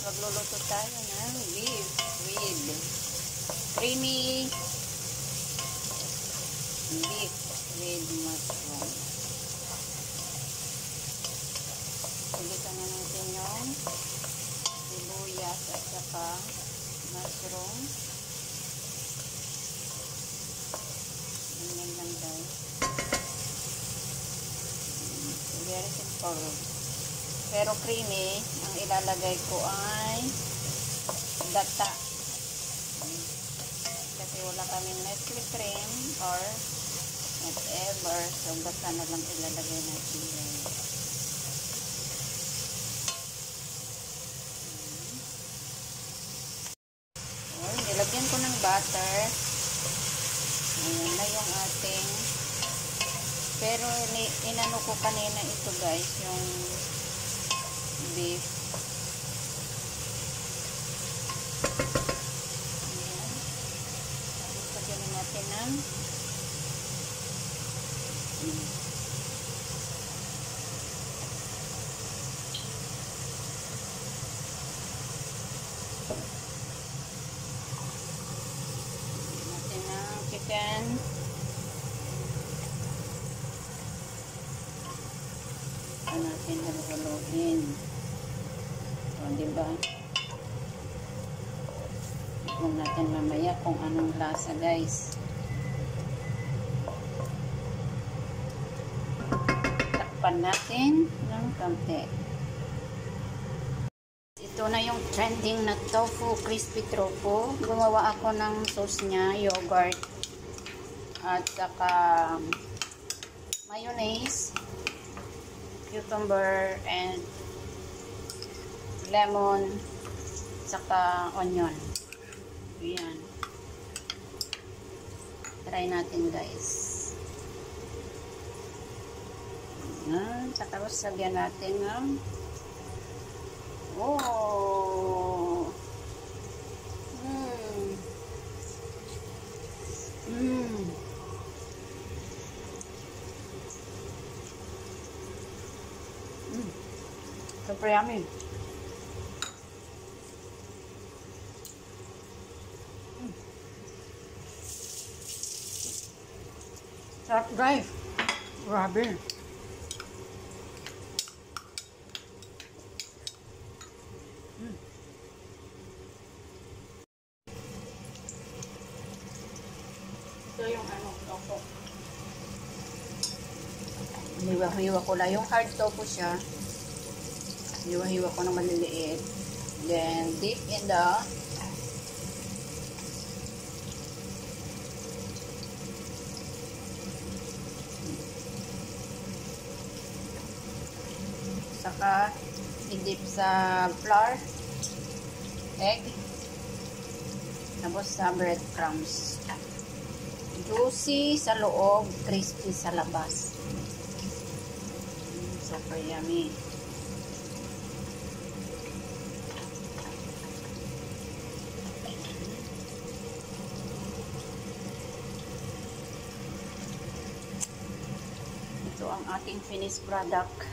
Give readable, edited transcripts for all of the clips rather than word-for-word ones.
Magluluto tayo ng beef with creamy beef with mushroom. Pilitan na natin yung sibuyas at saka mushroom. Ganyan lang guys. Very simple. Pero creamy, ang ilalagay ko ay gata. Kasi wala kaming Nestle cream or whatever. So, gata na lang ilalagay natin. Nilagyan ko ng butter. Ayan na yung ating. Pero, inano ko kanina ito guys, yung beef. Ayan. Tapos lagyan natin ng chicken. Ito natin haluin. So, diba? Tignan natin mamaya kung anong lasa, guys. Takpan natin ng konti. Ito na yung trending na tofu, crispy tofu. Gumawa ako ng sauce niya, yogurt, at saka mayonnaise, cucumber, and lemon, saka onion. Ayan. Try natin guys. Ayan. Saka sagyan natin ng super yummy. Sarap guys. Grabe. Ito yung tofu. Hiwa-hiwa ko lang. Yung hard tofu siya. Hiwa-hiwa ko ng maliliit. Then, dip in the saka i-dip sa flour, egg, tapos sa breadcrumbs. Juicy sa loob, crispy sa labas. Super yummy. Ito ang ating finished product.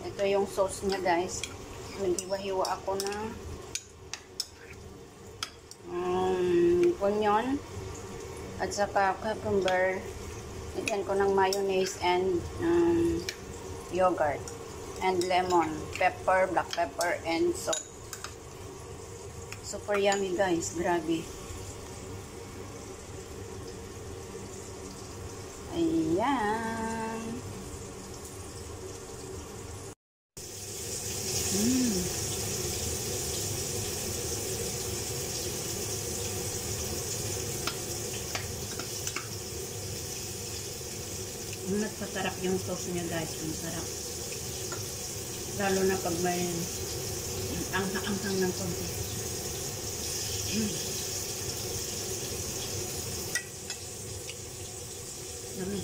Ito yung sauce niya guys. Naghiwa-hiwa ako ng onion at saka cucumber. Lagyan ko ng mayonnaise and yogurt and lemon, pepper, black pepper, and salt. Super yummy guys. Grabe. Ayan. Nagpasarap yung sauce niya guys. Ang sarap. Lalo na pag may anghang ng konti. Yummy.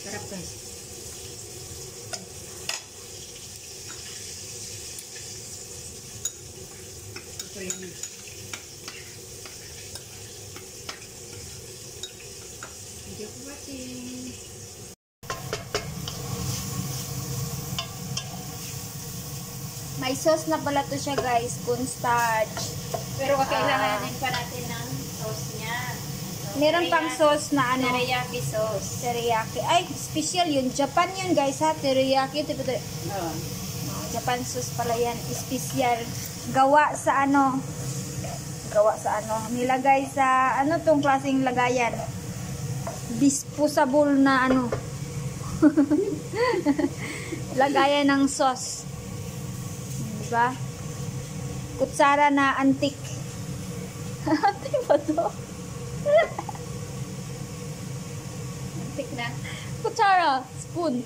Sarap guys. Super yummy. Thank you for watching. May sauce na pala to siya guys, cornstarch. Pero kakailanganin pa natin ng sauce niya. So, Meron pang sauce na ano, teriyaki sauce. teriyaki. Ay, special yun. Japan yun guys ha, teriyaki. Oo. Japan sauce pala yan, special. Gawa sa ano, nilagay sa, ano tong klaseng lagayan? Disposable na ano. Lagayan ng sauce. Diba? Kutsara na antik. Antik ba to? Antik na. Kutsara, spoon.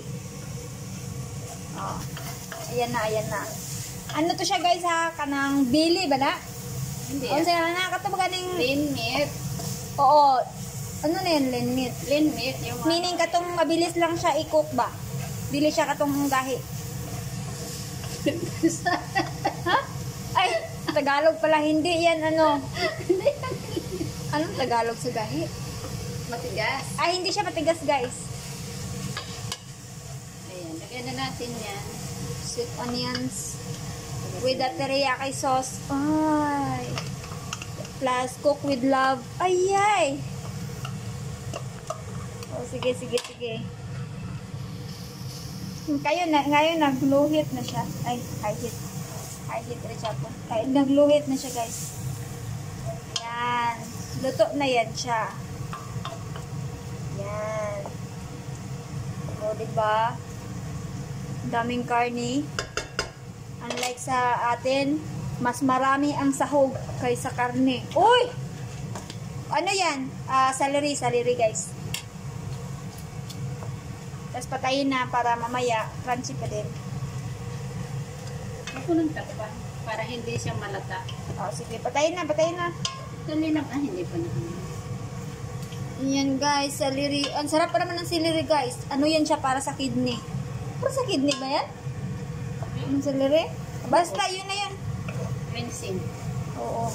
Oh. Ayan na, ayan na. Ano to siya guys ha? Kanang bili ba na? Hindi. Ano siya na? Katong ganing... Lean meat. Oo. Ano na yun? Lean meat. Lean meat. Yung Meaning katong mabilis lang siya i-cook ba? Bili siya katong gahi. Ha? Ay, Tagalog pala. Hindi yan ano. Anong Tagalog sa gahi? Matigas. Ay, hindi siya matigas guys. Ayan. Lagyan na natin yan. Sweet onions. With the teriyaki sauce. Ay. Plus, cook with love. Ayay. Oh, sige, sige, sige. Ngayon nagluhit na siya. Ay, high heat. High heat rin siya po. Ay, nagluhit na siya, guys. Yan. Luto na yan siya. Yan. O, diba? Daming karni. Unlike sa atin, mas marami ang sahog kaysa karne. Uy! Ano yan? Celery guys. Tapos patayin na para mamaya crunchy pa din. Ako nang takpan para hindi siya malata. O, sige. Patayin na, patayin na. Dali lang. Hindi pa na. Yan guys, celery. Ang sarap pa naman ng celery guys. Ano yan siya para sa kidney? Para sa kidney ba yan? Yung celery? Basta, yun na yan. Rinsing. Oo.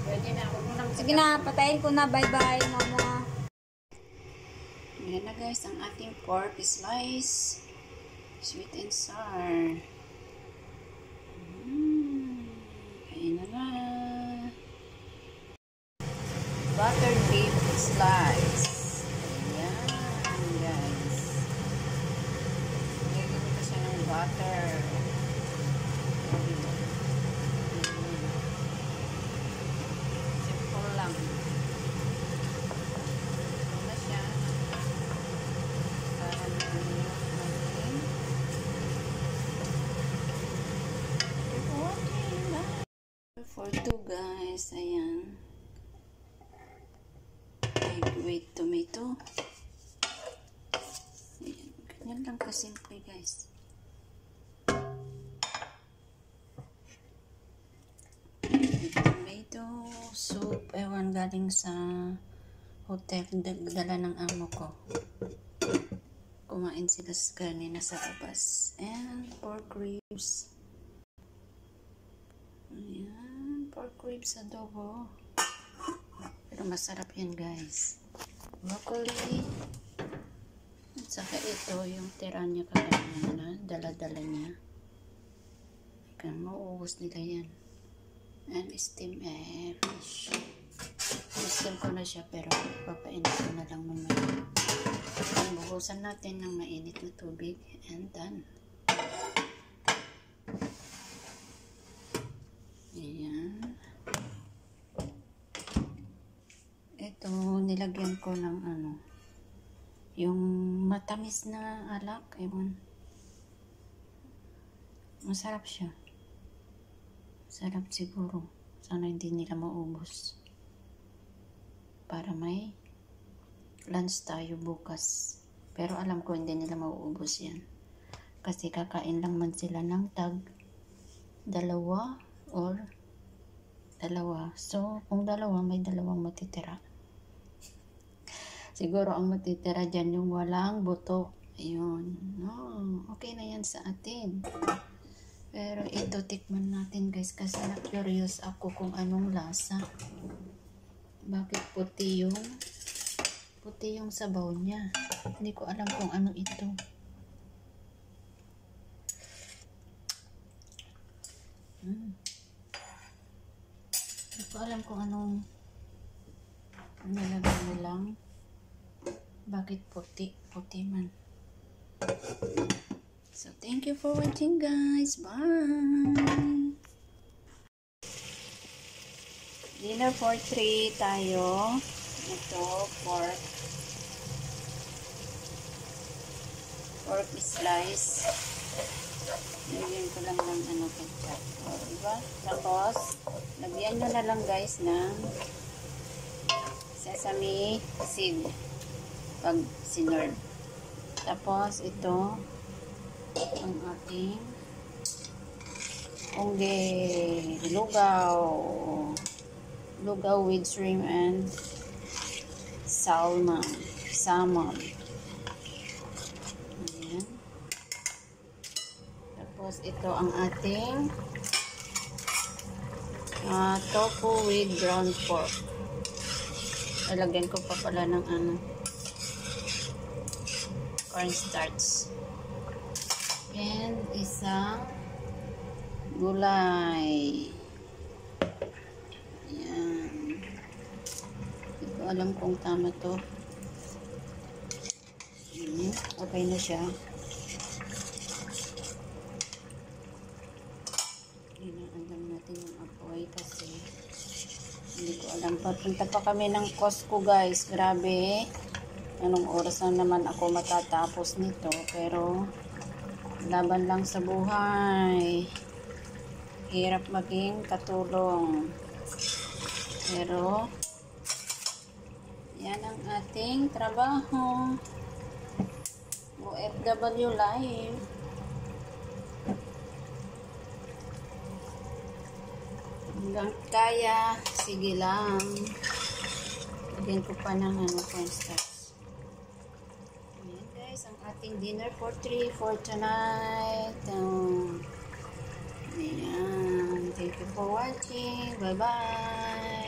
Pwede na. Huwag mo lang. Sige na, patayin ko na. Bye-bye, mama. Ayan na guys, ang ating pork slice. Sweet and sour. Ayan na. Butter beef slice. Ayan guys. Lagyan ko siya ng butter. Simple lang. Ito na siya. Para for two guys, ayan. Wait, tomato. Ayan. Ganyan lang kasimple guys. Tomato soup. Ewan, galing sa hotel. Dala ng amo ko. Kumain sila kanina sa labas. And pork ribs. Ayan. Pork ribs adobo. Pero masarap yan guys. Broccoli. At saka ito yung tira niya kagaya na dala-dala niya. Kaya mauubos nila yan. And steam fish. Steam ko na siya pero papainit ko na lang mamaya. Buhusan natin ng mainit na tubig and done. Ayan. Ito, nilagyan ko ng ano, yung matamis na alak, ewan. Masarap siya. Sarap siguro. Sana hindi nila maubos. Para may lunch tayo bukas. Pero alam ko hindi nila mauubos yan. Kasi kakain lang man sila ng tag dalawa or dalawa. So, kung dalawa, may dalawang matitira. Siguro ang matitira dyan yung walang buto. Ayun. Oh, okay na yan sa atin. Pero ito, tikman natin guys. Kasi na-curious ako kung anong lasa. Bakit puti yung sabaw niya. Hindi ko alam kung ano ito. Hindi ko alam kung anong nilagay nilang. Bakit puti? Puti man. So, thank you for watching, guys. Bye! Dinner for 3 tayo. Ito, pork slice. Lagyan ko lang ng ketchup. O, diba? Tapos, lagyan nyo na lang guys ng sesame seed pag sinurd. Tapos, ito ang ating lugaw with shrimp and salmon. Ayan. Tapos ito ang ating tofu with ground pork. Lagyan ko pa pala ng cornstarch. And isang gulay. Ayan. Hindi ko alam kung tama to. Okay na siya. Inaalam natin yung apoy kasi hindi ko alam. Papunta pa kami ng Costco guys. Grabe. Anong oras na naman ako matatapos nito. Pero laban lang sa buhay. Hirap maging katulong. Pero yan ang ating trabaho. OFW life. Hanggang kaya, sige lang. Lagyan ko pa ng cornstarch. Ayan guys, ang ating dinner for 3 for tonight. Ayan. Thank you for watching. Bye-bye.